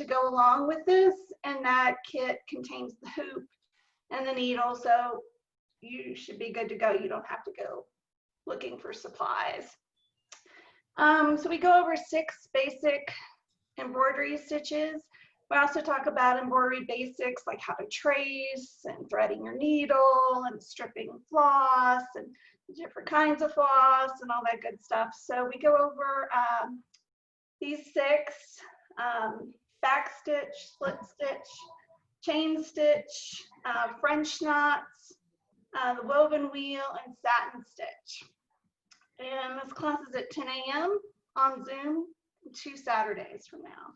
to go along with this, and that kit contains the hoop and the needle, so you should be good to go. You don't have to go looking for supplies. So we go over 6 basic embroidery stitches. We also talk about embroidery basics like how to trace and threading your needle and stripping floss and different kinds of floss and all that good stuff. So we go over these 6, back stitch, split stitch, chain stitch, French knots, the woven wheel, and satin stitch. And this class is at 10 a.m. on Zoom, 2 Saturdays from now.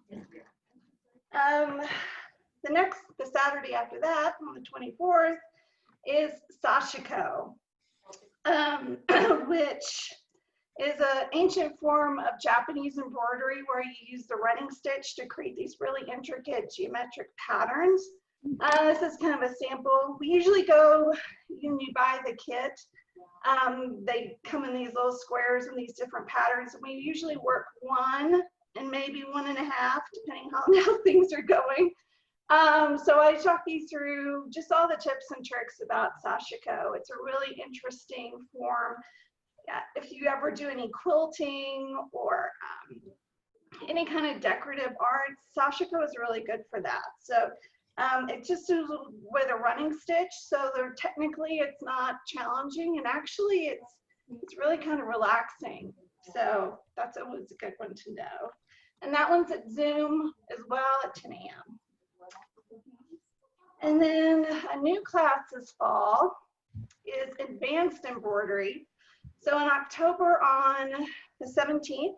The Saturday after that, on the 24th, is Sashiko, which is an ancient form of Japanese embroidery where you use the running stitch to create these really intricate geometric patterns. This is kind of a sample. We usually go, when you buy the kit, they come in these little squares and these different patterns, and we usually work 1 and maybe 1.5, depending on how things are going. So I talk you through just all the tips and tricks about Sashiko. It's a really interesting form. If you ever do any quilting or any kind of decorative art, Sashiko is really good for that. So it just is with a running stitch, so technically it's not challenging, and actually it's really kind of relaxing. So that's always a good one to know. And that one's at Zoom as well at 10 a.m. And then a new class this fall is advanced embroidery. So in October on the 17th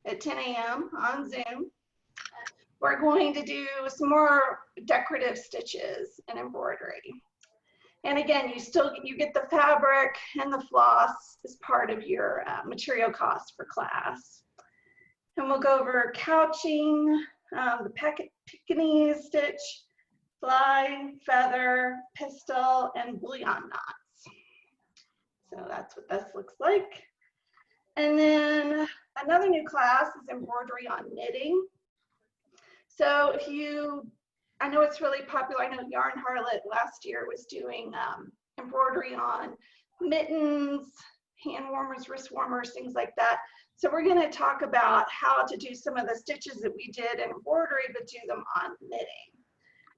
at 10 a.m. on Zoom, we're going to do some more decorative stitches and embroidery. And again, you get the fabric and the floss as part of your material cost for class. And we'll go over couching, the Pekingese stitch, fly, feather, pistol, and bullion knots. So that's what this looks like. And then another new class is embroidery on knitting. So I know it's really popular. I know Yarn Harlot last year was doing embroidery on mittens, hand warmers, wrist warmers, things like that. So we're going to talk about how to do some of the stitches that we did in embroidery, but do them on knitting.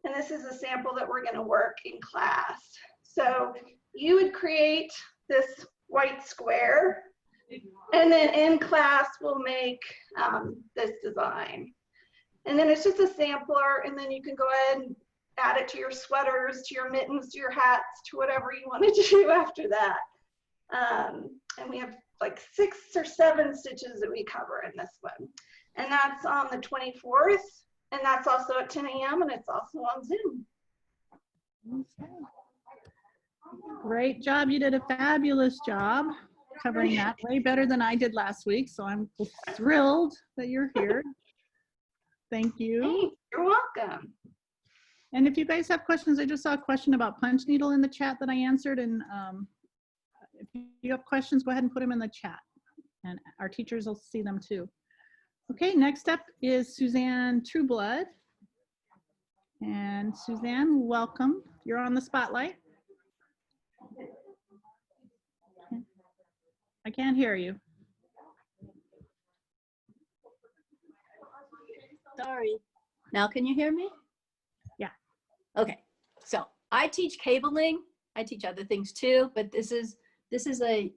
And this is a sample that we're going to work in class. So you would create this white square, and then in class we'll make this design. And then it's just a sampler, and then you can go ahead and add it to your sweaters, to your mittens, to your hats, to whatever you want to do after that. And we have like 6 or 7 stitches that we cover in this one. And that's on the 24th, and that's also at 10 a.m. and it's also on Zoom. Okay. Great job. You did a fabulous job covering that, way better than I did last week. So I'm thrilled that you're here. Thank you. Hey, you're welcome. And if you guys have questions, I just saw a question about punch needle in the chat that I answered. And if you have questions, go ahead and put them in the chat, and our teachers will see them too. Okay, next up is Suzanne Trueblood. And Suzanne, welcome. You're on the spotlight. I can't hear you. Sorry. Now can you hear me? Yeah. Okay. So I teach cabling. I teach other things too, but this is a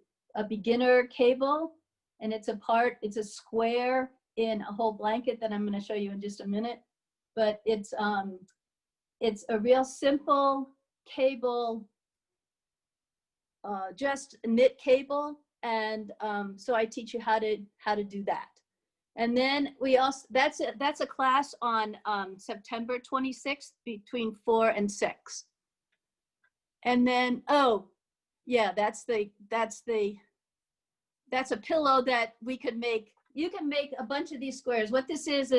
beginner cable, and it's a square in a whole blanket that I'm going to show you in just a minute. But it's a real simple cable, just knit cable, and so I teach you how to do that. And then we also, that's a class on September 26th between 4 and 6. And then, oh yeah, that's a pillow that we could make. You can make a bunch of these squares. What this is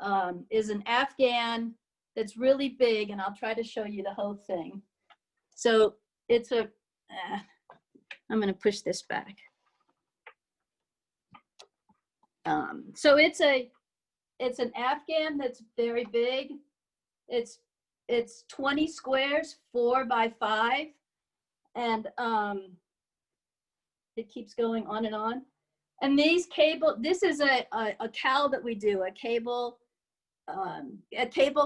an Afghan that's really big, and I'll try to show you the whole thing. So it's I'm gonna push this back. So it's a it's an Afghan that's very big. It's 20 squares, 4 by 5, and it keeps going on and on. And these this is a cowl that we do, a cable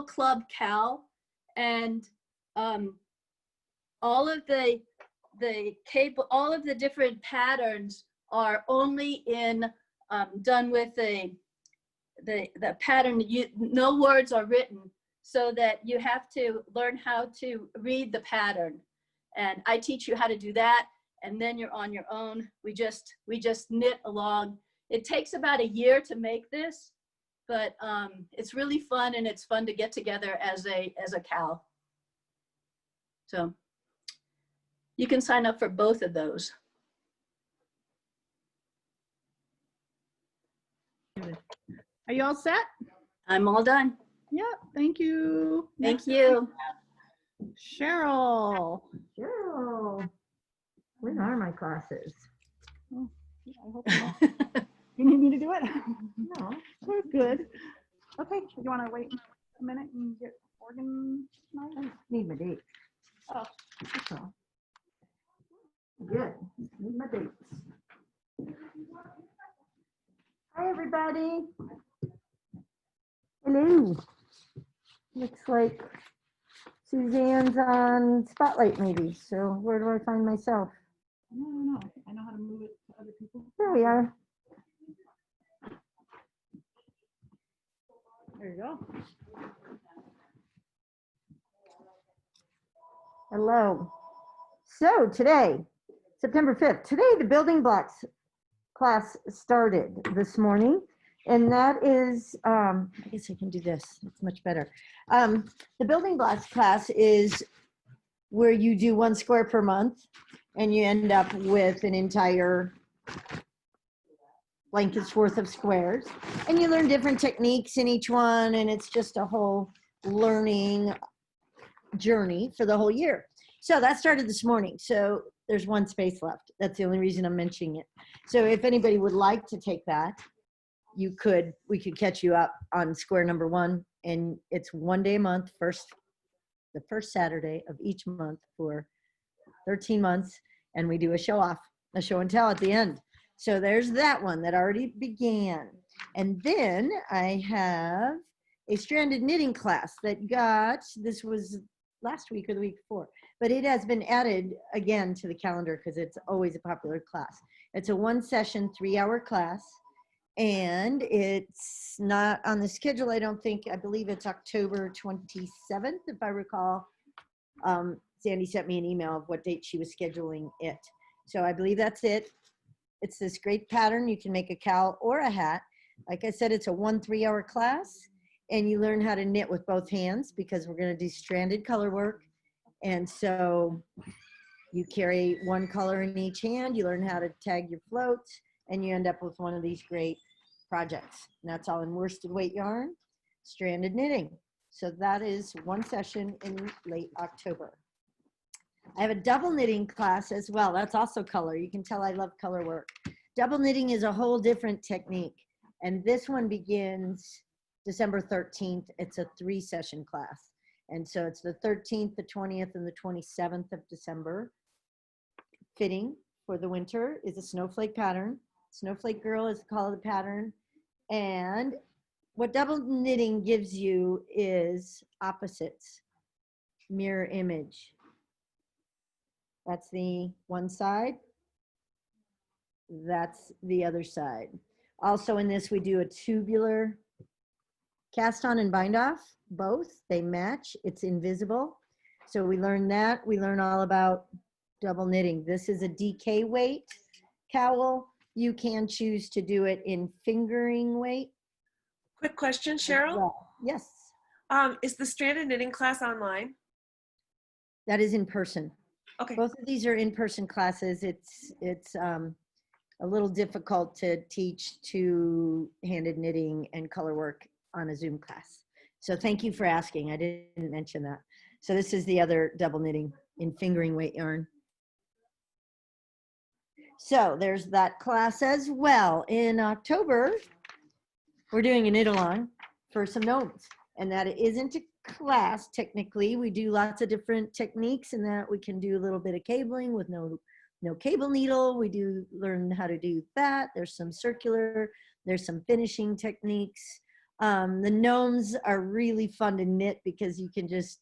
club cowl, and all of the different patterns are only done with the pattern. No words are written, so that you have to learn how to read the pattern. And I teach you how to do that, and then you're on your own. We just knit along. It takes about a year to make this, but it's really fun, and it's fun to get together as a cowl. So you can sign up for both of those. Are you all set? I'm all done. Yeah, thank you. Thank you. Cheryl. Cheryl, when are my classes? Oh, I hope not. You need me to do it? No. We're good. Okay, you want to wait a minute and get organized? I just need my dates. Oh. That's all. Good. Need my dates. Hi, everybody. Hello. Looks like Suzanne's on Spotlight maybe. So where do I find myself? I don't know. I know how to move it to other people. There we are. There you go. Hello. So today, September 5th, today the building blocks class started this morning. And that is, I guess I can do this. It's much better. The building blocks class is where you do 1 square per month and you end up with an entire blanket's worth of squares. And you learn different techniques in each one. And it's just a whole learning journey for the whole year. So that started this morning. So there's 1 space left. That's the only reason I'm mentioning it. So if anybody would like to take that, we could catch you up on square number 1, and it's 1 day a month, the first Saturday of each month for 13 months, and we do a show and tell at the end. So there's that one that already began. And then I have a stranded knitting class that this was last week or the week before, but it has been added again to the calendar because it's always a popular class. It's a 1 session, 3-hour class. And it's not on the schedule, I don't think. I believe it's October 27th, if I recall. Sandy sent me an email of what date she was scheduling it. So I believe that's it. It's this great pattern. You can make a cowl or a hat. Like I said, it's a 3-hour class. And you learn how to knit with both hands because we're going to do stranded color work. And so you carry 1 color in each hand. You learn how to tag your floats. And you end up with one of these great projects. And that's all in worsted weight yarn, stranded knitting. So that is 1 session in late October. I have a double knitting class as well. That's also color. You can tell I love color work. Double knitting is a whole different technique. And this one begins December 13th. It's a 3-session class. And so it's the 13th, the 20th, and the 27th of December. Fitting for the winter is a snowflake pattern. Snowflake Girl is the call of the pattern. And what double knitting gives you is opposites, mirror image. That's the one side. That's the other side. Also in this, we do a tubular cast on and bind off, both. They match. It's invisible. So we learn that. We learn all about double knitting. This is a DK weight cowl. You can choose to do it in fingering weight. Quick question, Cheryl. Well, yes, Is the stranded knitting class online? that is in person. Okay. Both of these are in-person classes. It's a little difficult to teach two-handed knitting and color work on a Zoom class. So thank you for asking. I didn't mention that. So this is the other double knitting in fingering weight yarn. So there's that class as well. In October, we're doing a knit along. for some gnomes. And that it isn't a class technically. We do lots of different techniques, and that we can do a little bit of cabling with no cable needle. We do learn how to do that. There's some circular, there's some finishing techniques. The gnomes are really fun to knit because you can just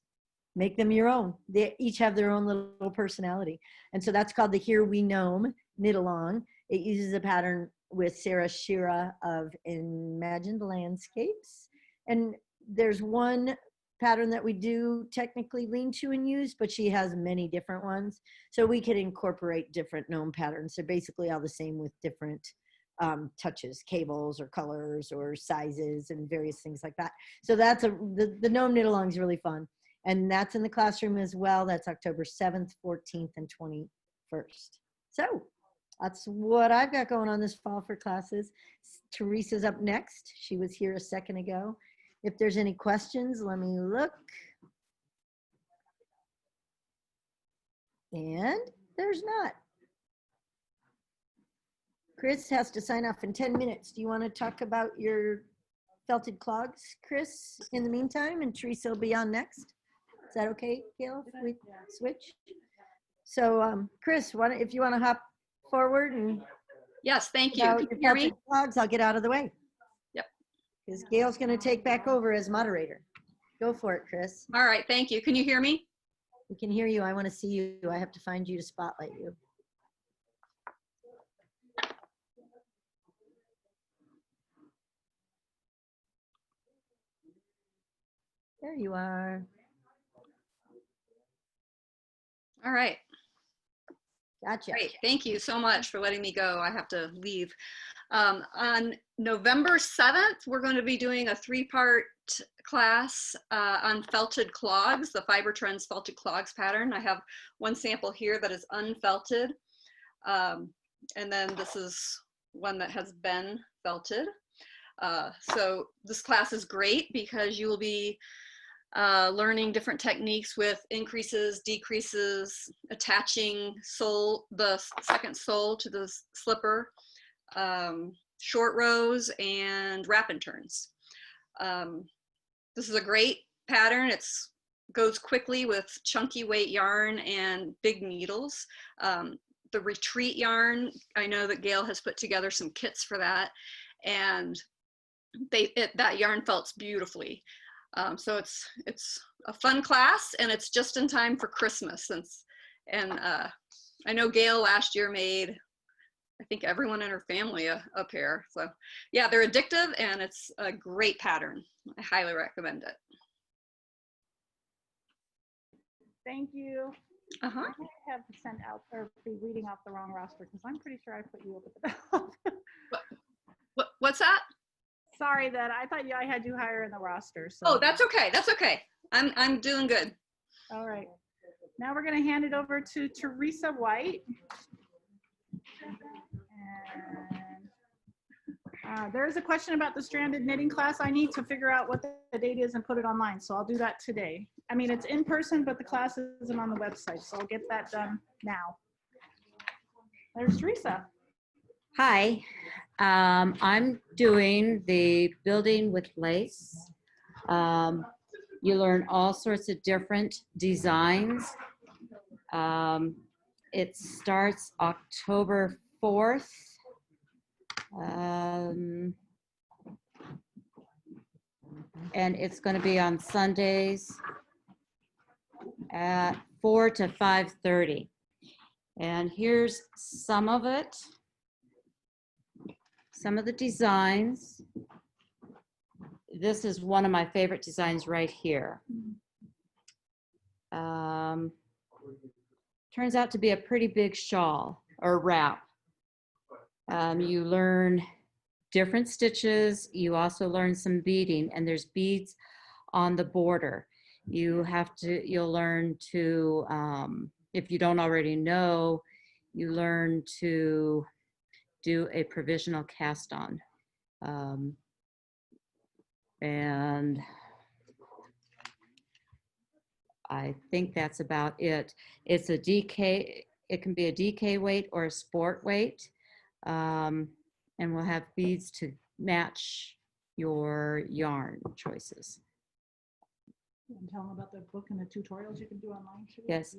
make them your own. They each have their own little personality. And so that's called the Here We Gnome Knit Along. It uses a pattern with Sarah Shira of Imagined Landscapes. And there's one pattern that we do technically lean to and use, but she has many different ones. So we could incorporate different gnome patterns. They're basically all the same with different touches, cables or colors or sizes and various things like that. So that's the gnome knit along is really fun. And that's in the classroom as well. That's October 7th, 14th, and 21st. So that's what I've got going on this fall for classes. Teresa's up next. She was here a second ago. If there's any questions, let me look. And there's not. Chris has to sign off in 10 minutes. Do you want to talk about your felted clogs, Chris, in the meantime? And Teresa will be on next. Is that okay, Gail, if we switch? So, Chris, if you want to hop forward and Yes, thank you. about Can your you hear me? felted clogs, I'll get out of the way. Yep. Because Gail's going to take back over as moderator. Go for it, Chris. All right, thank you. Can you hear me? We can hear you. I want to see you. I have to find you to spotlight you. There you are. All right, Gotcha. great. Thank you so much for letting me go. I have to leave. On November 7th, we're going to be doing a 3-part class on felted clogs, the Fiber Trends felted clogs pattern. I have one sample here that is unfelted. And then this is one that has been felted. So this class is great because you will be learning different techniques with increases, decreases, attaching the second sole to the slipper, short rows, and wrap and turns. This is a great pattern. It goes quickly with chunky weight yarn and big needles. The retreat yarn, I know that Gail has put together some kits for that, and that yarn felts beautifully. So it's a fun class, and it's just in time for Christmas. And I know Gail last year made, I think, everyone in her family a pair. So yeah, they're addictive, and it's a great pattern. I highly recommend it. Thank you. Uh-huh. I might have sent out or be reading off the wrong roster because I'm pretty sure I put you up at the top. What's that? Sorry that I thought I had you higher in the roster. So. Oh, that's okay. That's okay. I'm doing good. All right. Now we're going to hand it over to Teresa White. And there's a question about the stranded knitting class. I need to figure out what the date is and put it online. So I'll do that today. I mean, it's in person, but the class isn't on the website. So I'll get that done now. There's Teresa. Hi, I'm doing the building with lace. You learn all sorts of different designs. It starts October 4th. And it's going to be on Sundays at 4 to 5:30. And here's some of it. Some of the designs. This is one of my favorite designs right here. Turns out to be a pretty big shawl or wrap. You learn different stitches. You also learn some beading, and there's beads on the border. You'll learn to, if you don't already know, you learn to do a provisional cast on. And I think that's about it. It's a DK, it can be a DK weight or a sport weight. And we'll have beads to match, your yarn choices. And tell them about the book and the tutorials you can do online too. Yes.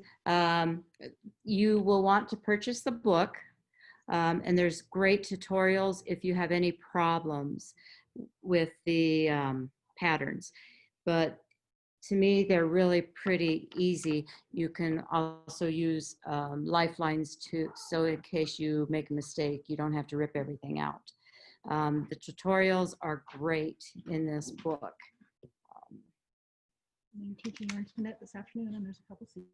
You will want to purchase the book, and there's great tutorials if you have any problems with the patterns. But to me, they're really pretty easy. You can also use lifelines so in case you make a mistake, you don't have to rip everything out. The tutorials are great in this book. And you're teaching Learn to Knit this afternoon, and there's a couple seats.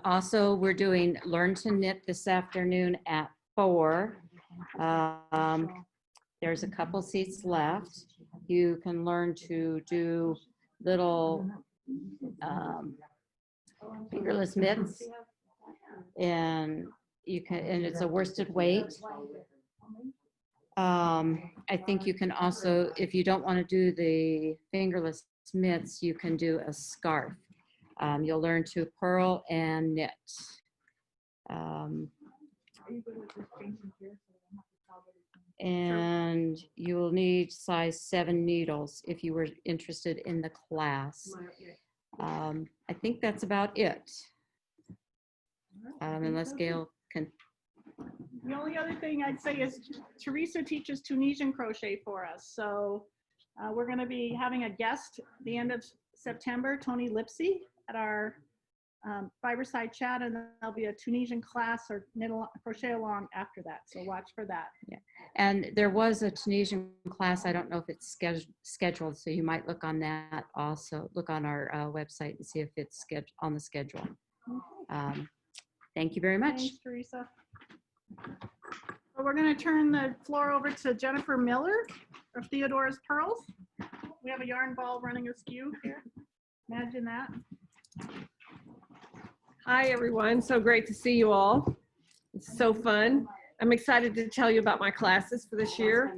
Also, we're doing Learn to Knit this afternoon at 4. There's a couple seats left. You can learn to do little fingerless mitts, and it's a worsted weight. I think you can also, if you don't want to do the fingerless mitts, you can do a scarf. You'll learn to purl and knit. And you will need size 7 needles if you were interested in the class. I think that's about it. Unless Gail can. The only other thing I'd say is Teresa teaches Tunisian crochet for us. So we're going to be having a guest at the end of September, Tony Lipsy, at our Fiberside chat, and there'll be a Tunisian class or crochet along after that. So watch for that. Yeah. And there was a Tunisian class. I don't know if it's scheduled, so you might look on that also. Look on our website and see if it's on the schedule. Thank you very much. Thanks, Teresa. Well, we're going to turn the floor over to Jennifer Miller of Theodora's Pearls. We have a yarn ball running askew here. Imagine that. Hi, everyone. So great to see you all. It's so fun. I'm excited to tell you about my classes for this year.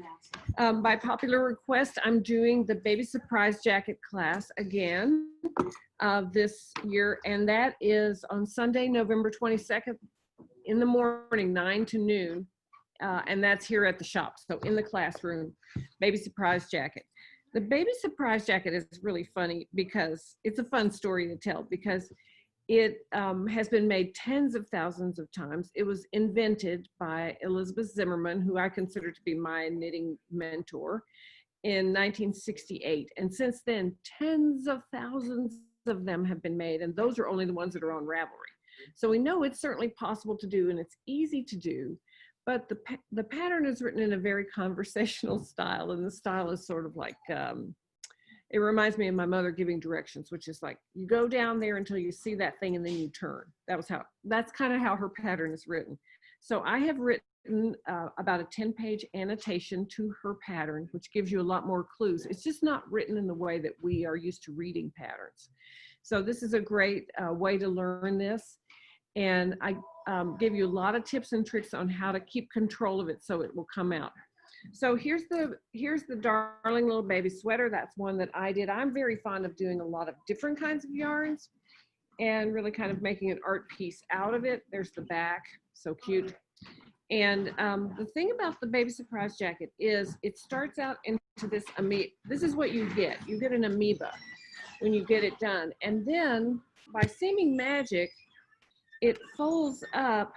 By popular request, I'm doing the Baby Surprise Jacket class again this year, and that is on Sunday, November 22nd in the morning, 9 to noon, and that's here at the shop. So in the classroom, Baby Surprise Jacket. The Baby Surprise Jacket is really funny because it's a fun story to tell because it has been made tens of thousands of times. It was invented by Elizabeth Zimmerman, who I consider to be my knitting mentor, in 1968. And since then, tens of thousands of them have been made, and those are only the ones that are on Ravelry. So we know it's certainly possible to do, and it's easy to do, but the pattern is written in a very conversational style, and the style is sort of like, it reminds me of my mother giving directions, which is like, you go down there until you see that thing and then you turn. That's kind of how her pattern is written. So I have written about a 10-page annotation to her pattern, which gives you a lot more clues. It's just not written in the way that we are used to reading patterns. So this is a great way to learn this. And I give you a lot of tips and tricks on how to keep control of it so it will come out. So here's the darling little baby sweater. That's one that I did. I'm very fond of doing a lot of different kinds of yarns and really kind of making an art piece out of it. There's the back, so cute. And the thing about the Baby Surprise Jacket is it starts out into this amoeba. This is what you get. You get an amoeba when you get it done. And then by seeming magic, it folds up.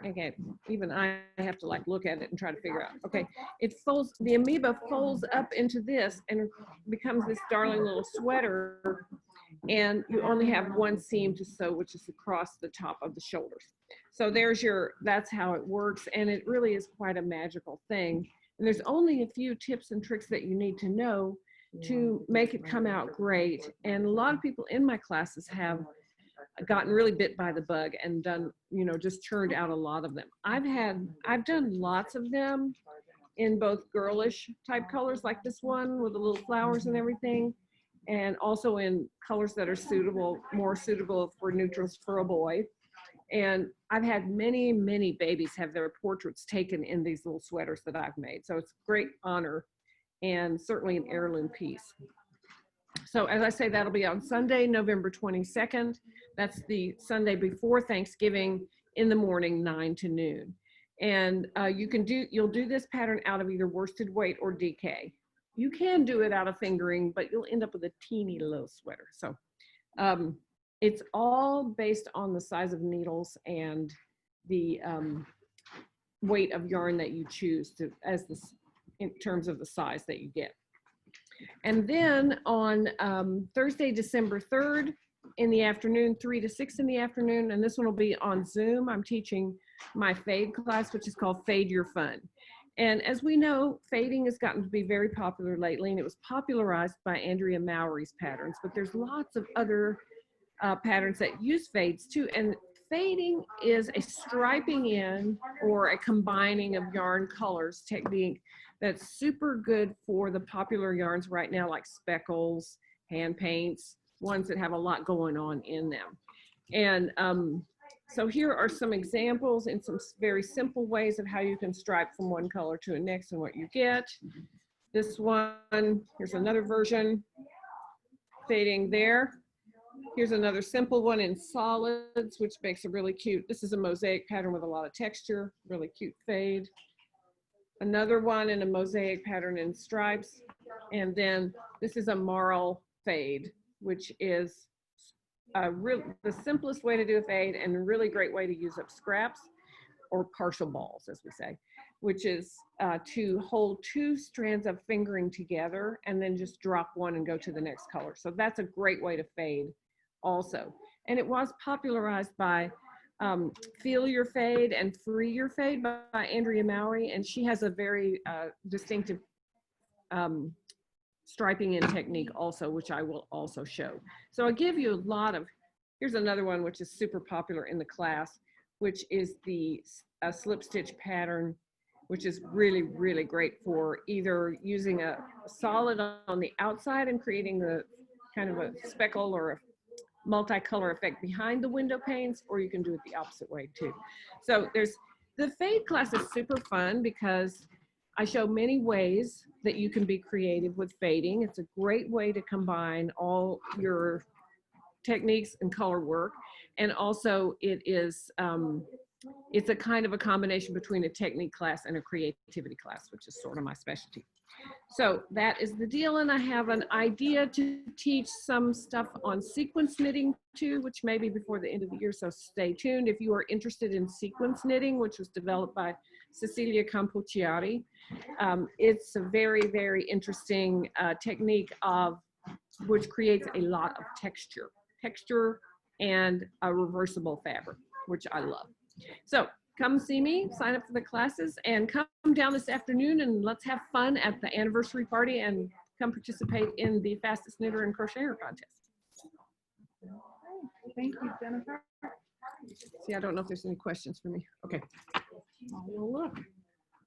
Okay, even I have to like look at it and try to figure out. Okay, the amoeba folds up into this and becomes this darling little sweater, and you only have one seam to sew, which is across the top of the shoulders. So that's how it works, and it really is quite a magical thing. And there's only a few tips and tricks that you need to know to make it come out great. And a lot of people in my classes have gotten really bit by the bug and done, just churned out a lot of them. I've done lots of them in both girlish type colors like this one with the little flowers and everything, and also in colors that are more suitable for neutrals for a boy. And I've had many, many babies have their portraits taken in these little sweaters that I've made. So it's a great honor and certainly an heirloom piece. So as I say, that'll be on Sunday, November 22nd. That's the Sunday before Thanksgiving in the morning, 9 to noon. And you'll do this pattern out of either worsted weight or DK. You can do it out of fingering, but you'll end up with a teeny little sweater. So it's all based on the size of needles and the weight of yarn that you choose in terms of the size that you get. And then on Thursday, December 3rd in the afternoon, 3 to 6 in the afternoon, and this one will be on Zoom, I'm teaching my fade class, which is called Fade Your Fun. And as we know, fading has gotten to be very popular lately, and it was popularized by Andrea Mowry's patterns, but there's lots of other patterns that use fades too. And fading is a striping in or a combining of yarn colors technique that's super good for the popular yarns right now, like speckles, hand paints, ones that have a lot going on in them. And so here are some examples in some very simple ways of how you can stripe from one color to the next and what you get. This one, here's another version, fading there. Here's another simple one in solids, which makes a really cute, this is a mosaic pattern with a lot of texture, really cute fade. Another one in a mosaic pattern in stripes. And then this is a marl fade, which is the simplest way to do a fade and a really great way to use up scraps or partial balls, as we say, which is to hold 2 strands of fingering together and then just drop one and go to the next color. So that's a great way to fade also. And it was popularized by Feel Your Fade and Free Your Fade by Andrea Mowry, and she has a very distinctive striping in technique also, which I will also show. So I'll give you a lot of, here's another one which is super popular in the class, which is the slip stitch pattern, which is really, really great for either using a solid on the outside and creating the kind of a speckle or a multicolor effect behind the window panes, or you can do it the opposite way too. So the fade class is super fun because I show many ways that you can be creative with fading. It's a great way to combine all your techniques and color work. And also it is, it's a kind of a combination between a technique class and a creativity class, which is sort of my specialty. So that is the deal. And I have an idea to teach some stuff on sequence knitting too, which may be before the end of the year. So stay tuned if you are interested in sequence knitting, which was developed by Cecilia Campucciari. It's a very, very interesting technique which creates a lot of texture and a reversible fabric, which I love. So come see me, sign up for the classes, and come down this afternoon and let's have fun at the anniversary party and come participate in the fastest knitter and crocheter contest. Thank you, Jennifer. See, I don't know if there's any questions for me. Okay. We'll look.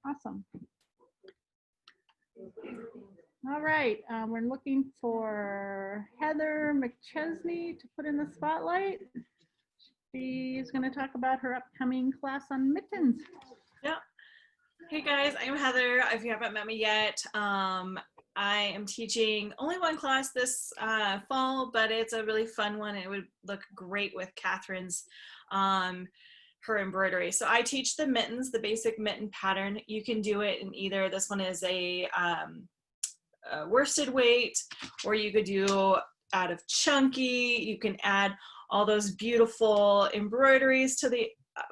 Awesome. All right, we're looking for Heather McChesney to put in the spotlight. She's going to talk about her upcoming class on mittens. Yeah. Hey guys, I'm Heather. If you haven't met me yet, I am teaching only one class this fall, but it's a really fun one. It would look great with Catherine's her embroidery. So I teach the mittens, the basic mitten pattern. You can do it in either, this one is a worsted weight, or you could do out of chunky. You can add all those beautiful embroideries to the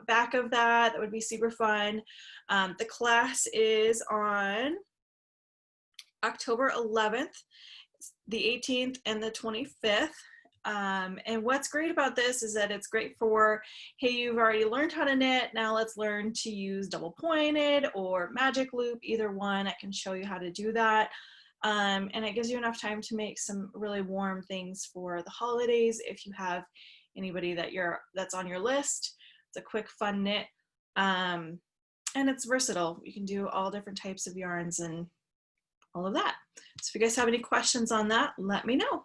back of that. That would be super fun. The class is on October 11th, the 18th, and the 25th. And what's great about this is that it's great for, hey, you've already learned how to knit, now let's learn to use double pointed or magic loop, either one. I can show you how to do that. And it gives you enough time to make some really warm things for the holidays if you have anybody that's on your list. It's a quick, fun knit, and it's versatile. You can do all different types of yarns and all of that. So if you guys have any questions on that, let me know.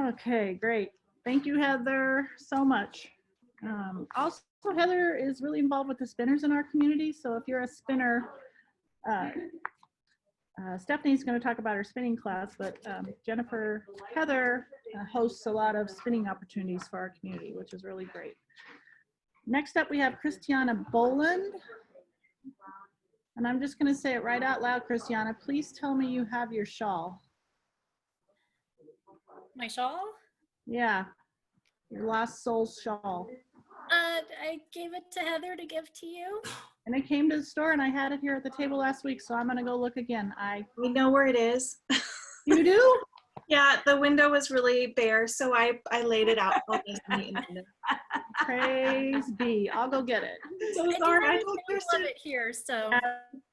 Okay, great. Thank you, Heather, so much. Also, Heather is really involved with the spinners in our community. So if you're a spinner, Stephanie's going to talk about her spinning class, but Jennifer Heather hosts a lot of spinning opportunities for our community, which is really great. Next up, we have Christiana Boland. And I'm just going to say it right out loud, Christiana. Please tell me you have your shawl. My shawl? Yeah, your Lost Souls shawl. I gave it to Heather to give to you. And it came to the store and I had it here at the table last week, so I'm gonna go look again. We know where it is. You do? Yeah, the window was really bare, so I laid it out. Praise be. I'll go get it. So I do sorry, I have a told sample Kristen. of it here, so.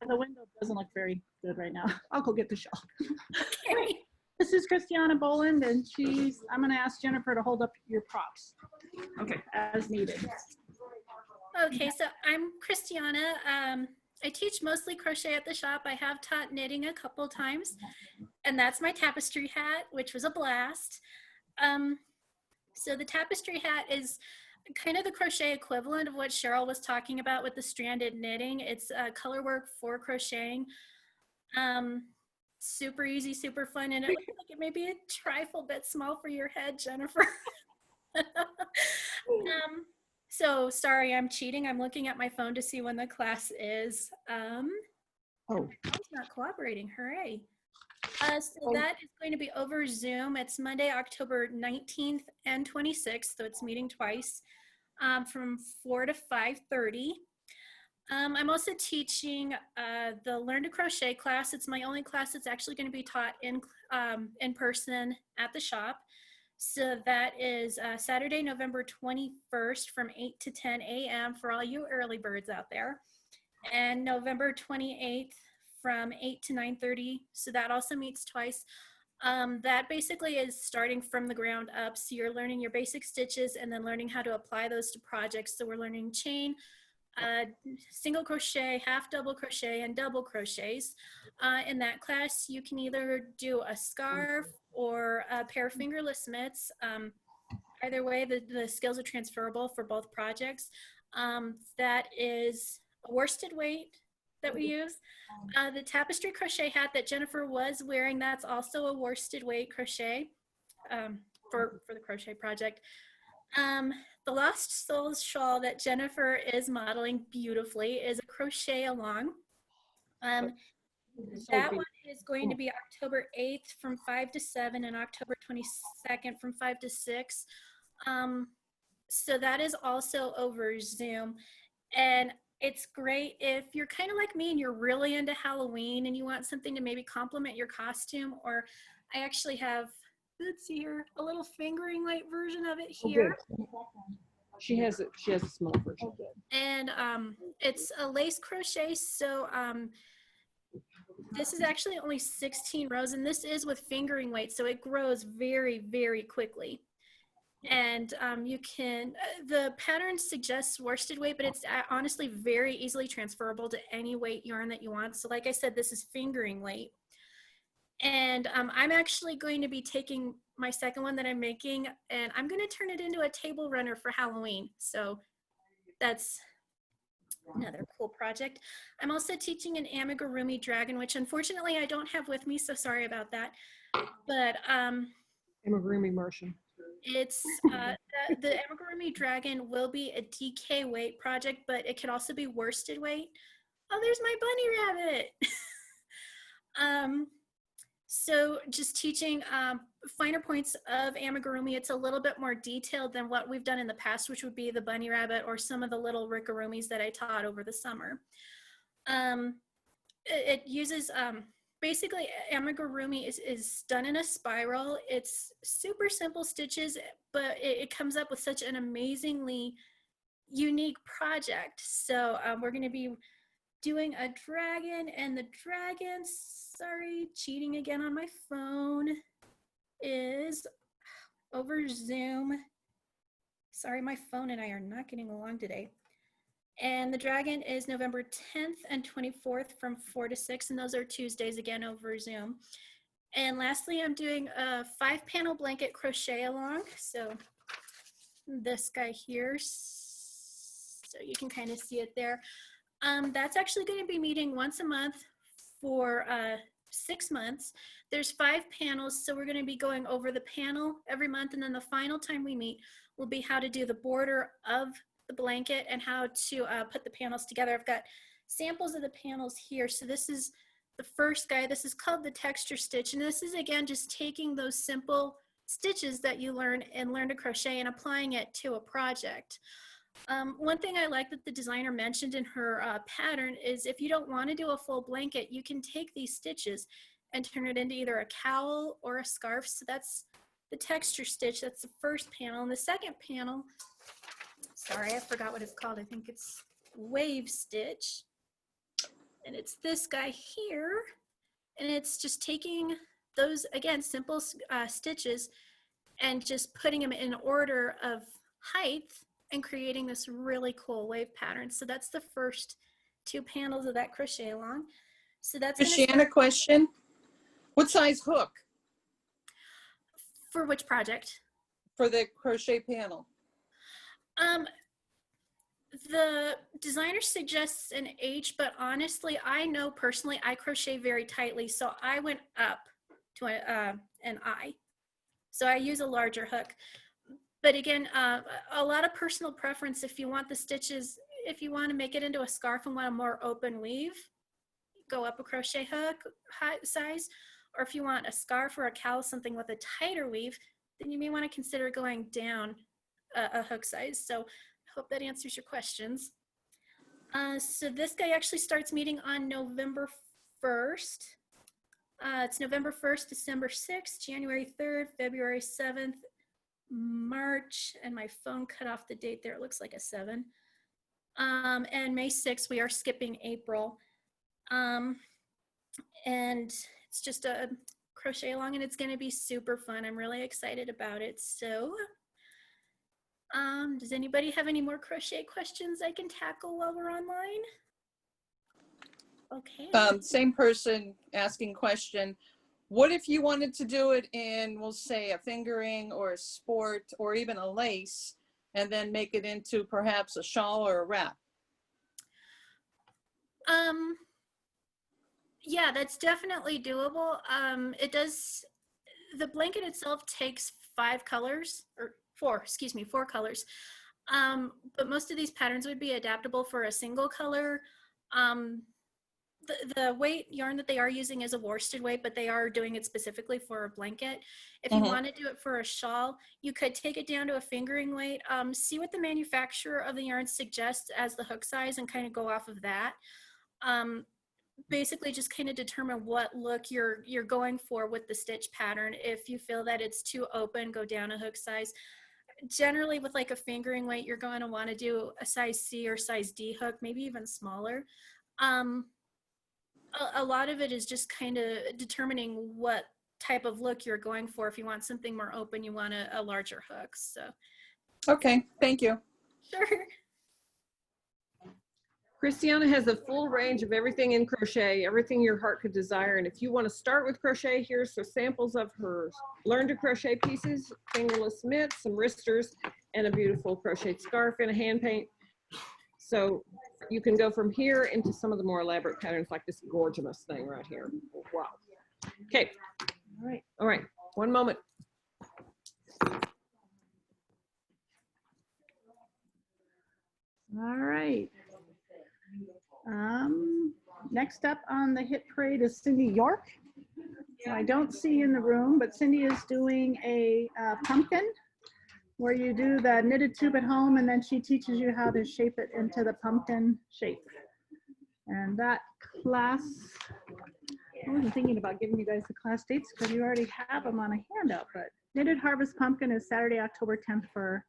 The window doesn't look very good right now. I'll go get the shawl. Okay. This is Christiana Boland, and I'm gonna ask Jennifer to hold up your props. Okay. As needed. Okay, so I'm Christiana. I teach mostly crochet at the shop. I have taught knitting a couple times, and that's my tapestry hat, which was a blast. So the tapestry hat is kind of the crochet equivalent of what Cheryl was talking about with the stranded knitting. It's color work for crocheting. Super easy, super fun, and it looks like it may be a trifle bit small for your head, Jennifer. So sorry, I'm cheating. I'm looking at my phone to see when the class is. Oh. It's not cooperating. Hooray. So that is going to be over Zoom. It's Monday, October 19th and 26th, so it's meeting twice from 4 to 5:30. I'm also teaching the Learn to Crochet class. It's my only class that's actually going to be taught in person at the shop. So that is Saturday, November 21st from 8 to 10 a.m. for all you early birds out there. And November 28th from 8 to 9:30. So that also meets twice. That basically is starting from the ground up. So you're learning your basic stitches and then learning how to apply those to projects. So we're learning chain, single crochet, half double crochet, and double crochets. In that class, you can either do a scarf or a pair of fingerless mitts. Either way, the skills are transferable for both projects. That is a worsted weight that we use. The tapestry crochet hat that Jennifer was wearing, that's also a worsted weight crochet for the crochet project. The Lost Souls shawl that Jennifer is modeling beautifully is a crochet along. That one is going to be October 8th from 5 to 7 and October 22nd from 5 to 6. So that is also over Zoom. And it's great if you're kind of like me and you're really into Halloween and you want something to maybe complement your costume. Or I actually have, let's see here, a little fingering weight version of it here. She has a small version. And it's a lace crochet. So this is actually only 16 rows, and this is with fingering weight, so it grows very, very quickly. And you can, the pattern suggests worsted weight, but it's honestly very easily transferable to any weight yarn that you want. So like I said, this is fingering weight. And I'm actually going to be taking my second one that I'm making, and I'm going to turn it into a table runner for Halloween. So that's another cool project. I'm also teaching an amigurumi dragon, which unfortunately I don't have with me, so sorry about that. But Amigurumi Martian. it's the amigurumi dragon will be a DK weight project, but it can also be worsted weight. Oh, there's my bunny rabbit. So just teaching finer points of amigurumi. It's a little bit more detailed than what we've done in the past, which would be the bunny rabbit or some of the little rickarumis that I taught over the summer. It uses, basically amigurumi is done in a spiral. It's super simple stitches, but it comes up with such an amazingly unique project. So we're going to be doing a dragon, and the dragon, sorry, cheating again on my phone, is over Zoom. Sorry, my phone and I are not getting along today. And the dragon is November 10th and 24th from 4 to 6, and those are Tuesdays again over Zoom. And lastly, I'm doing a 5-panel blanket crochet along. So this guy here, so you can kind of see it there. That's actually going to be meeting once a month for 6 months. There's 5 panels, so we're going to be going over the panel every month, and then the final time we meet will be how to do the border of the blanket and how to put the panels together. I've got samples of the panels here. So this is the first guy. This is called the texture stitch, and this is again just taking those simple stitches that you learn to crochet and applying it to a project. One thing I like that the designer mentioned in her pattern is if you don't want to do a full blanket, you can take these stitches and turn it into either a cowl or a scarf. So that's the texture stitch. That's the first panel. And the second panel, sorry, I forgot what it's called. I think it's wave stitch. And it's this guy here. And it's just taking those, again, simple stitches and just putting them in order of height and creating this really cool wave pattern. So that's the first 2 panels of that crochet along. So that's Shanna, question. What size hook for which project? for the crochet panel? The designer suggests an H, but honestly, I know personally I crochet very tightly, so I went up to an I. So I use a larger hook. But again, a lot of personal preference. If you want the stitches, if you want to make it into a scarf and want a more open weave, go up a crochet hook size. Or if you want a scarf or a cowl, something with a tighter weave, then you may want to consider going down a hook size. So I hope that answers your questions. So this guy actually starts meeting on November 1st. It's November 1st, December 6th, January 3rd, February 7th, March, and my phone cut off the date there. It looks like a 7. And May 6th, we are skipping April. And it's just a crochet along, and it's going to be super fun. I'm really excited about it. So does anybody have any more crochet questions I can tackle while we're online? Okay. Same person asking question. What if you wanted to do it in, we'll say, a fingering or a sport or even a lace, and then make it into perhaps a shawl or a wrap? Yeah, that's definitely doable. The blanket itself takes 5 colors, or 4 colors. But most of these patterns would be adaptable for a single color. The weight yarn that they are using is a worsted weight, but they are doing it specifically for a blanket. If you want to do it for a shawl, you could take it down to a fingering weight, see what the manufacturer of the yarn suggests as the hook size and kind of go off of that. Basically just kind of determine what look you're going for with the stitch pattern. If you feel that it's too open, go down a hook size. Generally with like a fingering weight, you're going to want to do a size C or size D hook, maybe even smaller. A lot of it is just kind of determining what type of look you're going for. If you want something more open, you want a larger hook. So. Okay, thank you. Sure. Christiana has a full range of everything in crochet, everything your heart could desire. And if you want to start with crochet, here's some samples of her learn to crochet pieces, fingerless mitts, some wristers, and a beautiful crocheted scarf and a hand paint. So you can go from here into some of the more elaborate patterns like this gorgeous thing right here. Wow. Okay. All right. All right. One moment. All right. Next up on the hit parade is Cindy York. So I don't see in the room, but Cindy is doing a pumpkin where you do the knitted tube at home, and then she teaches you how to shape it into the pumpkin shape. And that class, I wasn't thinking about giving you guys the class dates because you already have them on a handout, but Knitted Harvest Pumpkin is Saturday, October 10th for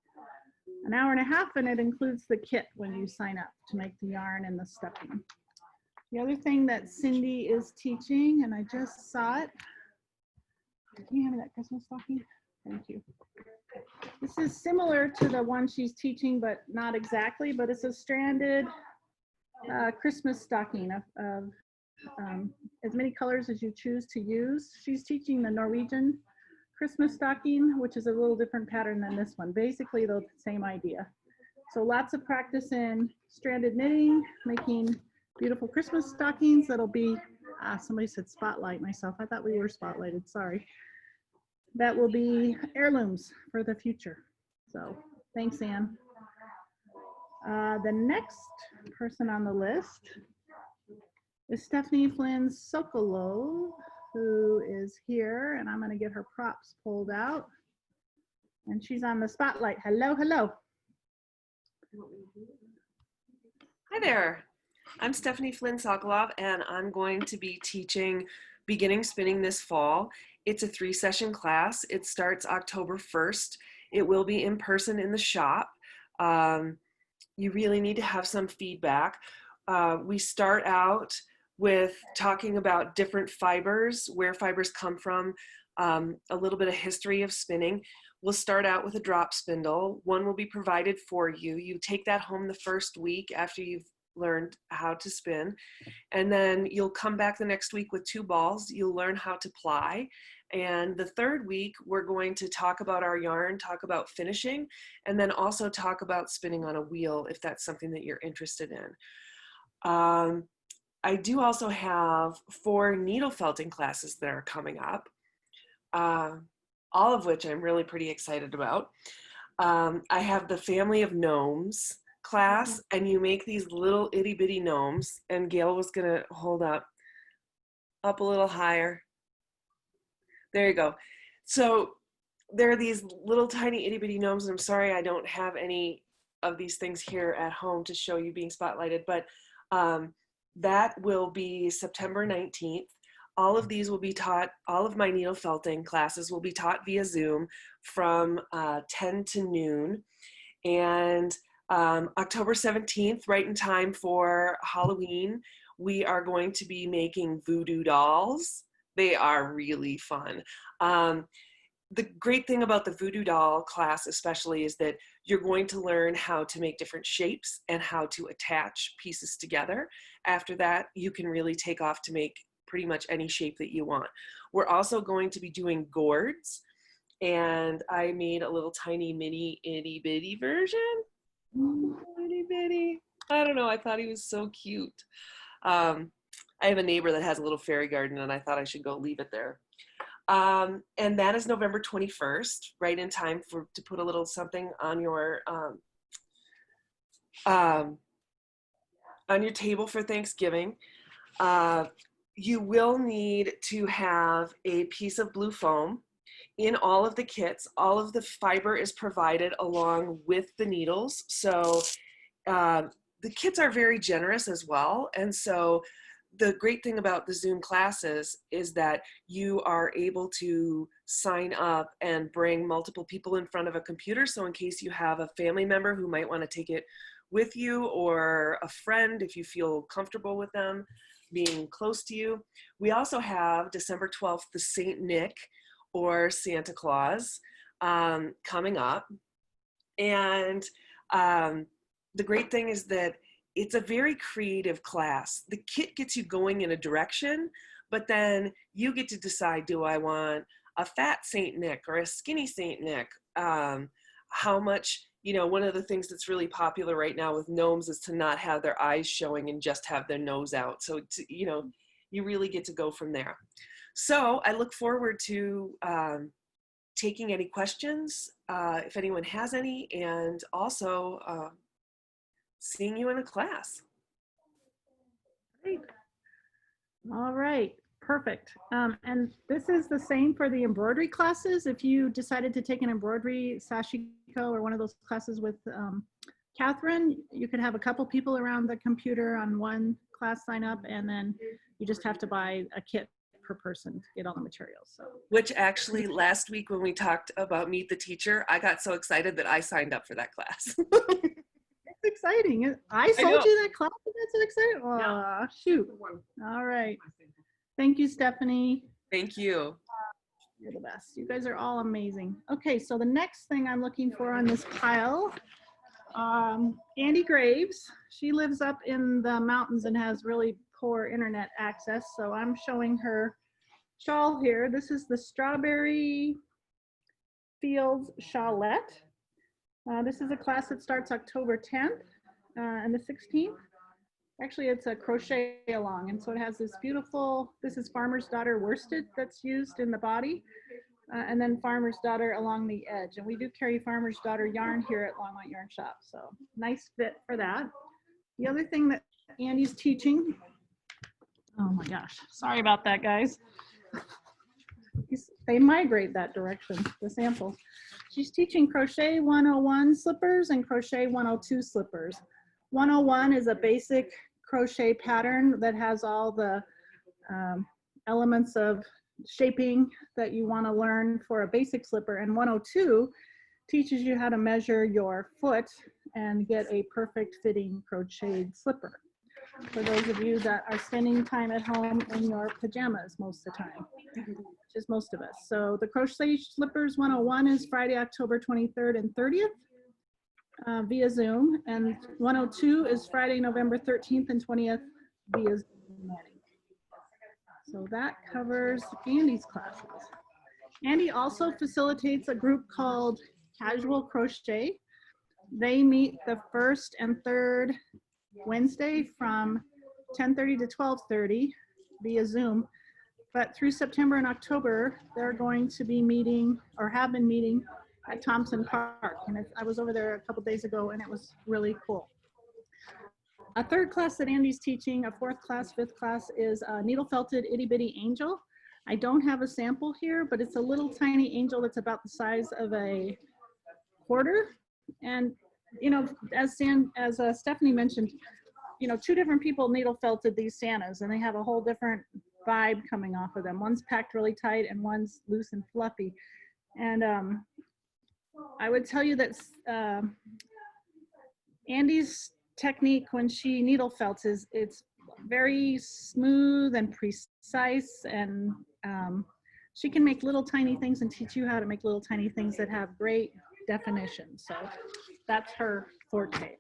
an hour and a half, and it includes the kit when you sign up to make the yarn and the stuffing. The other thing that Cindy is teaching, and I just saw it. Can you hand me that Christmas stocking? Thank you. This is similar to the one she's teaching, but not exactly, but it's a stranded Christmas stocking of as many colors as you choose to use. She's teaching the Norwegian Christmas stocking, which is a little different pattern than this one. Basically the same idea. So lots of practice in stranded knitting, making beautiful Christmas stockings that'll be Somebody said spotlight myself. I thought we were spotlighted, sorry. That will be heirlooms for the future. So thanks, Anne. The next person on the list is Stephanie Flynn Sokolow, who is here, and I'm gonna get her props pulled out. And she's on the spotlight. Hello, hello. Hi there. I'm Stephanie Flynn Sokolov, and I'm going to be teaching beginning spinning this fall. It's a 3-session class. It starts October 1st. It will be in person in the shop. You really need to have some feedback. We start out with talking about different fibers, where fibers come from, a little bit of history of spinning. We'll start out with a drop spindle. One will be provided for you. You take that home the first week after you've learned how to spin. And then you'll come back the next week with 2 balls. You'll learn how to ply. And the third week, we're going to talk about our yarn, talk about finishing, and then also talk about spinning on a wheel if that's something that you're interested in. I do also have 4 needle felting classes that are coming up, all of which I'm really pretty excited about. I have the Family of Gnomes class, and you make these little itty bitty gnomes, and Gail was gonna hold up a little higher. There you go. So there are these little tiny itty bitty gnomes, and I'm sorry I don't have any of these things here at home to show you being spotlighted, but that will be September 19th. All of these will be taught, all of my needle felting classes will be taught via Zoom from 10 to noon. And October 17th, right in time for Halloween, we are going to be making voodoo dolls. They are really fun. The great thing about the voodoo doll class especially is that you're going to learn how to make different shapes and how to attach pieces together. After that, you can really take off to make pretty much any shape that you want. We're also going to be doing gourds, and I made a little tiny mini itty bitty version. Itty bitty. I don't know, I thought he was so cute. I have a neighbor that has a little fairy garden, and I thought I should go leave it there. And that is November 21st, right in time to put a little something on your table for Thanksgiving. You will need to have a piece of blue foam. In all of the kits, all of the fiber is provided along with the needles. So the kits are very generous as well. And so the great thing about the Zoom classes is that you are able to sign up and bring multiple people in front of a computer. So in case you have a family member who might want to take it with you, or a friend, if you feel comfortable with them being close to you. We also have December 12th, the Saint Nick or Santa Claus coming up. And the great thing is that it's a very creative class. The kit gets you going in a direction, but then you get to decide, do I want a fat Saint Nick or a skinny Saint Nick? How much, one of the things that's really popular right now with gnomes is to not have their eyes showing and just have their nose out. So, you really get to go from there. So I look forward to taking any questions, if anyone has any, and also seeing you in a class. Great. All right, perfect. And this is the same for the embroidery classes. If you decided to take an embroidery sashiko or one of those classes with Catherine, you could have a couple people around the computer on one class sign up, and then you just have to buy a kit per person to get all the materials. So, which actually last week when we talked about Meet the Teacher, I got so excited that I signed up for that class. It's exciting. I sold you that class. That's so exciting. Oh, shoot. All right. Thank you, Stephanie. Thank you. You're the best. You guys are all amazing. Okay, so the next thing I'm looking for on this pile, Andy Graves. She lives up in the mountains and has really poor internet access, so I'm showing her shawl here. This is the Strawberry Fields Shawlette. This is a class that starts October 10th and the 16th. Actually, it's a crochet along. And so it has this beautiful, this is Farmer's Daughter worsted that's used in the body. And then Farmer's Daughter along the edge. And we do carry Farmer's Daughter yarn here at Longmont Yarn Shop. So nice fit for that. The other thing that Andy's teaching, oh my gosh, sorry about that, guys. They migrate that direction, the samples. She's teaching Crochet 101 slippers and Crochet 102 slippers. 101 is a basic crochet pattern that has all the elements of shaping that you want to learn for a basic slipper, and 102 teaches you how to measure your foot and get a perfect fitting crocheted slipper for those of you that are spending time at home in your pajamas most of the time, which is most of us. So the Crochet Slippers 101 is Friday, October 23rd and 30th via Zoom, and 102 is Friday, November 13th and 20th via Zoom. So that covers Andy's classes. Andy also facilitates a group called Casual Crochet. They meet the first and third Wednesday from 10:30 to 12:30 via Zoom. But through September and October, they're going to be meeting or have been meeting at Thompson Park. And I was over there a couple days ago and it was really cool. A third class that Andy's teaching, a fourth class, fifth class, is a needle felted itty bitty angel. I don't have a sample here, but it's a little tiny angel that's about the size of a quarter. And, you know, as Stephanie mentioned, you know, two different people needle felted these Santas and they have a whole different vibe coming off of them. One's packed really tight and one's loose and fluffy. And I would tell you that Andy's technique when she needle felts is it's very smooth and precise, and she can make little tiny things and teach you how to make little tiny things that have great definition. So that's her forte.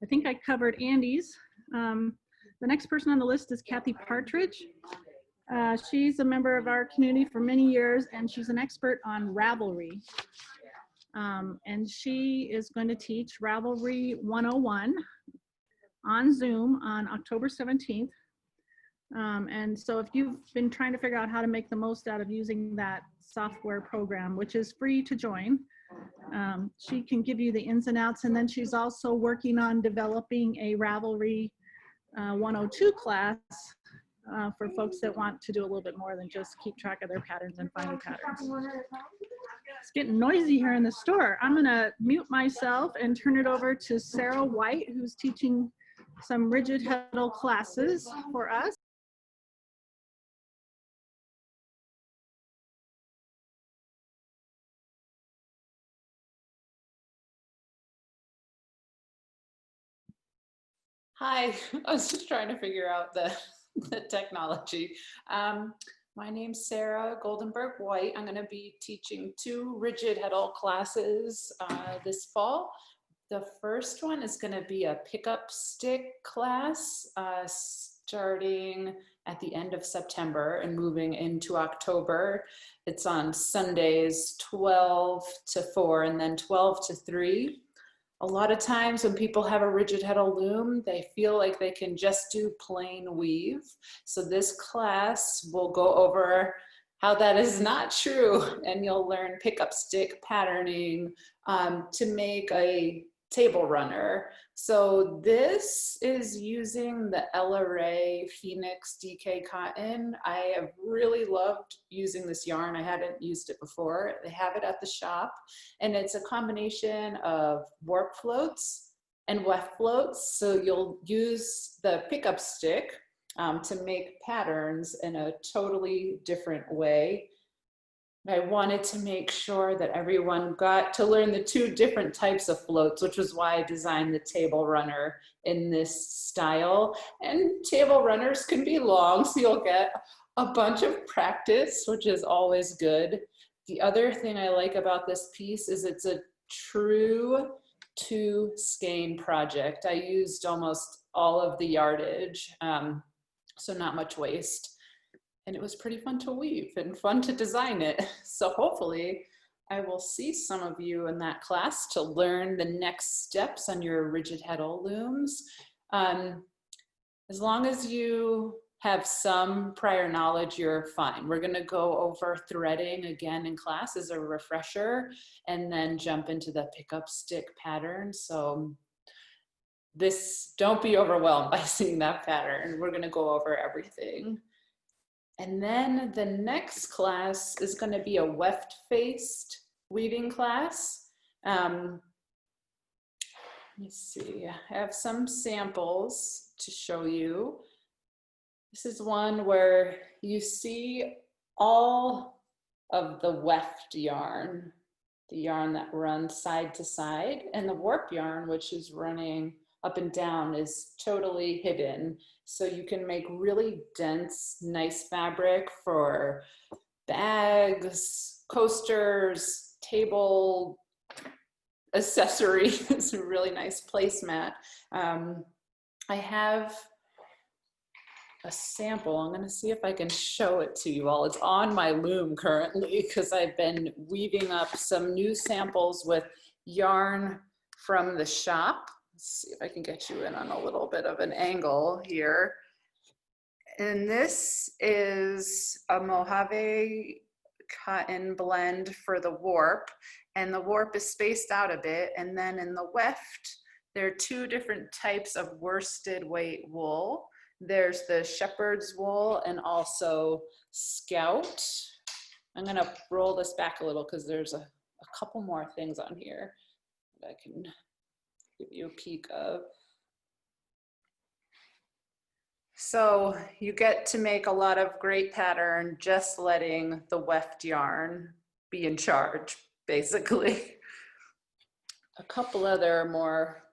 I think I covered Andy's. The next person on the list is Kathy Partridge. She's a member of our community for many years and she's an expert on Ravelry. And she is going to teach Ravelry 101 on Zoom on October 17th. And so if you've been trying to figure out how to make the most out of using that software program, which is free to join, she can give you the ins and outs. And then she's also working on developing a Ravelry 102 class for folks that want to do a little bit more than just keep track of their patterns and finding patterns. It's getting noisy here in the store. I'm gonna mute myself and turn it over to Sarah White, who's teaching some rigid heddle classes for us. Hi, I was just trying to figure out the technology. My name's Sarah Goldenberg White. I'm going to be teaching 2 rigid heddle classes this fall. The first one is going to be a pickup stick class starting at the end of September and moving into October. It's on Sundays 12 to 4 and then 12 to 3. A lot of times when people have a rigid heddle loom, they feel like they can just do plain weave. So this class will go over how that is not true, and you'll learn pickup stick patterning to make a table runner. So this is using the LYS Phoenix DK cotton. I have really loved using this yarn. I hadn't used it before. They have it at the shop, and it's a combination of warp floats and weft floats. So you'll use the pickup stick to make patterns in a totally different way. I wanted to make sure that everyone got to learn the 2 different types of floats, which was why I designed the table runner in this style. And table runners can be long, so you'll get a bunch of practice, which is always good. The other thing I like about this piece is it's a true 2 skein project. I used almost all of the yardage, so not much waste. And it was pretty fun to weave and fun to design it. So hopefully I will see some of you in that class to learn the next steps on your rigid heddle looms. As long as you have some prior knowledge, you're fine. We're gonna go over threading again in class as a refresher and then jump into the pickup stick pattern. So don't be overwhelmed by seeing that pattern. We're gonna go over everything. And then the next class is gonna be a weft-faced weaving class. Let me see, I have some samples to show you. This is one where you see all of the weft yarn, the yarn that runs side to side, and the warp yarn, which is running up and down, is totally hidden. So you can make really dense, nice fabric for bags, coasters, table accessories. It's a really nice placemat. I have a sample. I'm going to see if I can show it to you all. It's on my loom currently because I've been weaving up some new samples with yarn from the shop. Let's see if I can get you in on a little bit of an angle here. And this is a Mojave cotton blend for the warp, and the warp is spaced out a bit. And then in the weft, there are two different types of worsted weight wool. There's the shepherd's wool and also scout. I'm gonna roll this back a little because there's a couple more things on here that I can give you a peek of. So you get to make a lot of great pattern just letting the weft yarn be in charge, basically. A couple other more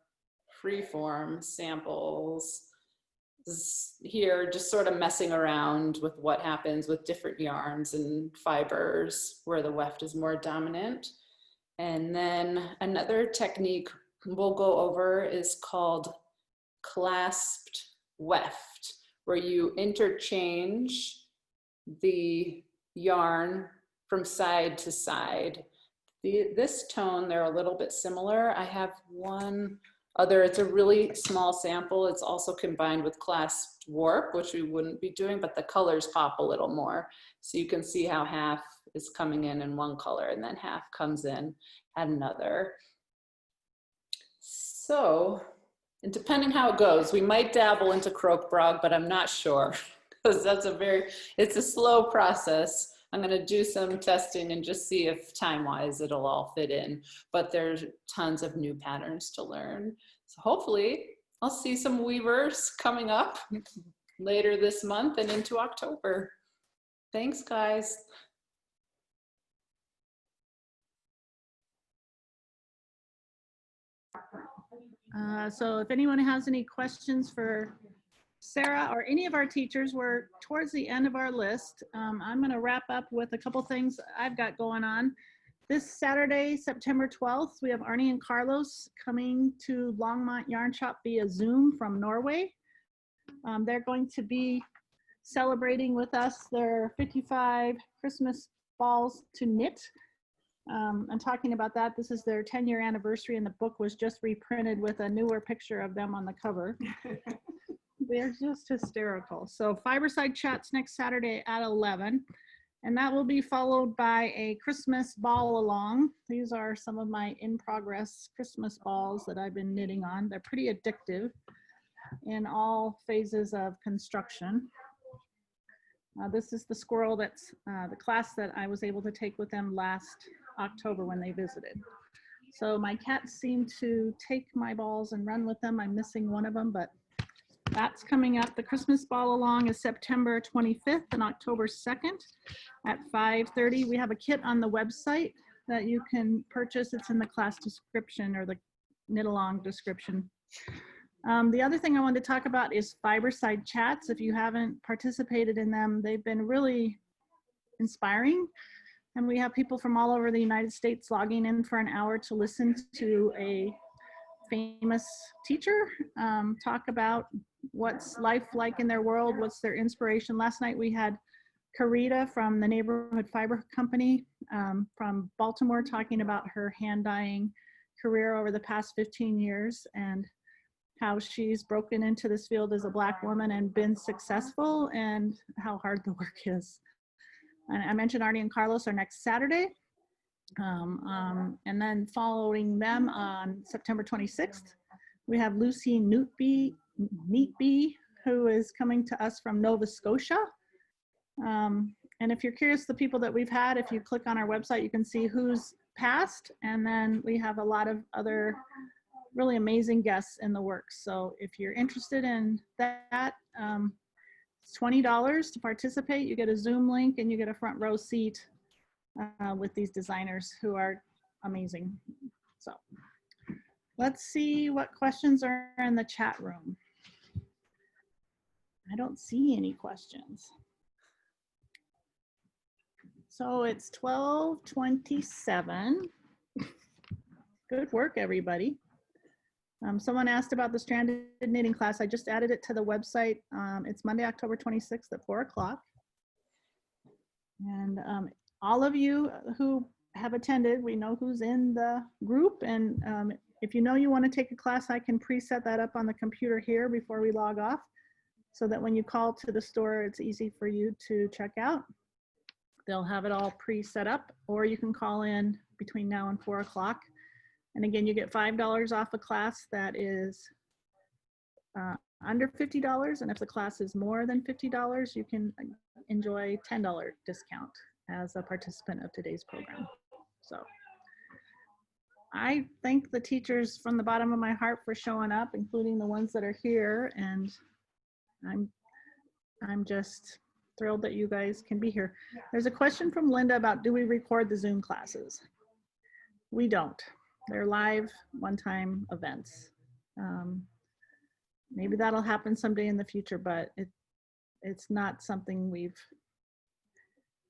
freeform samples here, just sort of messing around with what happens with different yarns and fibers where the weft is more dominant. And then another technique we'll go over is called clasped weft, where you interchange the yarn from side to side. This tone, they're a little bit similar. I have one other, it's a really small sample. It's also combined with clasped warp, which we wouldn't be doing, but the colors pop a little more. So you can see how half is coming in one color and then half comes in at another. So, and depending how it goes, we might dabble into croak brog, but I'm not sure because it's a slow process. I'm gonna do some testing and just see if time-wise it'll all fit in, but there's tons of new patterns to learn. So hopefully I'll see some weavers coming up later this month and into October. Thanks, guys. So if anyone has any questions for Sarah or any of our teachers, we're towards the end of our list. I'm going to wrap up with a couple things I've got going on. This Saturday, September 12th, we have Arnie and Carlos coming to Longmont Yarn Shop via Zoom from Norway. They're going to be celebrating with us their 55 Christmas balls to knit. And talking about that, this is their 10-year anniversary and the book was just reprinted with a newer picture of them on the cover. They're just hysterical. So Fiberside Chats next Saturday at 11. And that will be followed by a Christmas ball along. These are some of my in-progress Christmas balls that I've been knitting on. They're pretty addictive in all phases of construction. This is the squirrel that's the class that I was able to take with them last October when they visited. So my cats seem to take my balls and run with them. I'm missing one of them, but that's coming up. The Christmas ball along is September 25th and October 2nd at 5:30. We have a kit on the website that you can purchase. It's in the class description or the knit along description. The other thing I wanted to talk about is Fiberside Chats. If you haven't participated in them, they've been really inspiring. And we have people from all over the United States logging in for an hour to listen to a famous teacher talk about what's life like in their world, what's their inspiration. Last night we had Karita from the Neighborhood Fiber Company from Baltimore talking about her hand dyeing career over the past 15 years. And how she's broken into this field as a Black woman and been successful, and how hard the work is. And I mentioned Arnie and Carlos are next Saturday. And then following them on September 26th, we have Lucy Neatby, who is coming to us from Nova Scotia. And if you're curious, the people that we've had, if you click on our website, you can see who's passed. And then we have a lot of other really amazing guests in the works. So if you're interested in that, it's $20 to participate. You get a Zoom link and you get a front row seat with these designers who are amazing. So let's see what questions are in the chat room. I don't see any questions. So it's 12:27. Good work, everybody. Someone asked about the stranded knitting class. I just added it to the website. It's Monday, October 26th at 4 o'clock. And all of you who have attended, we know who's in the group. And if you know you want to take a class, I can preset that up on the computer here before we log off, so that when you call to the store, it's easy for you to check out. They'll have it all pre-set up, or you can call in between now and 4 o'clock. And again, you get $5 off a class that is under $50. And if the class is more than $50, you can enjoy $10 discount as a participant of today's program. So I thank the teachers from the bottom of my heart for showing up, including the ones that are here. And I'm just thrilled that you guys can be here. There's a question from Linda about, do we record the Zoom classes? We don't. They're live one-time events. Maybe that'll happen someday in the future, but it's not something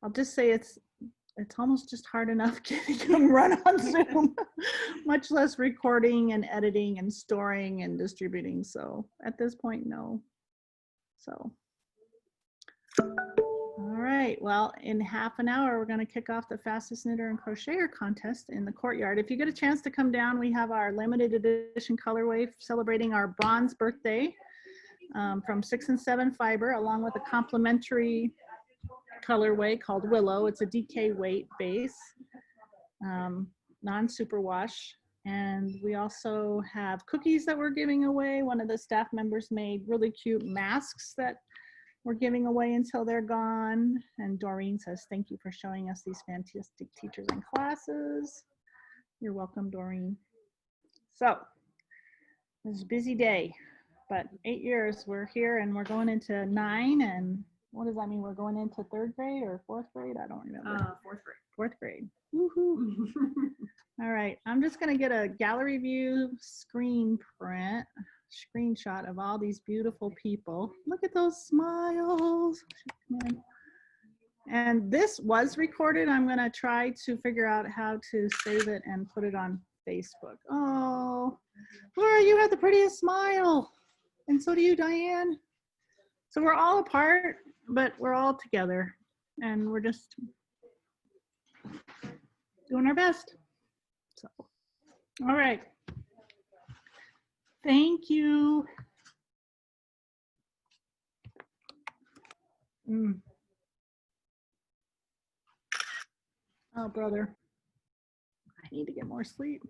I'll just say it's almost just hard enough getting them run on Zoom, much less recording and editing and storing and distributing. So at this point, no. So, all right, well, in half an hour, we're gonna kick off the fastest knitter and crocheter contest in the courtyard. If you get a chance to come down, we have our limited edition colorway celebrating our bronze birthday from 6 and 7 fiber, along with a complimentary colorway called Willow. It's a DK weight base, non-superwash. And we also have cookies that we're giving away. One of the staff members made really cute masks that we're giving away until they're gone. And Doreen says, thank you for showing us these fantastic teachers and classes. You're welcome, Doreen. So it was a busy day, but 8 years we're here, and we're going into 9. And what does that mean? We're going into 3rd grade or 4th grade? I don't remember. 4th grade. 4th grade. Woohoo. All right, I'm just gonna get a gallery view screenshot of all these beautiful people. Look at those smiles. And this was recorded. I'm gonna try to figure out how to save it and put it on Facebook. Oh, Laura, you have the prettiest smile. And so do you, Diane. So we're all apart, but we're all together. And we're just doing our best. So, all right. Thank you. Oh, brother. I need to get more sleep.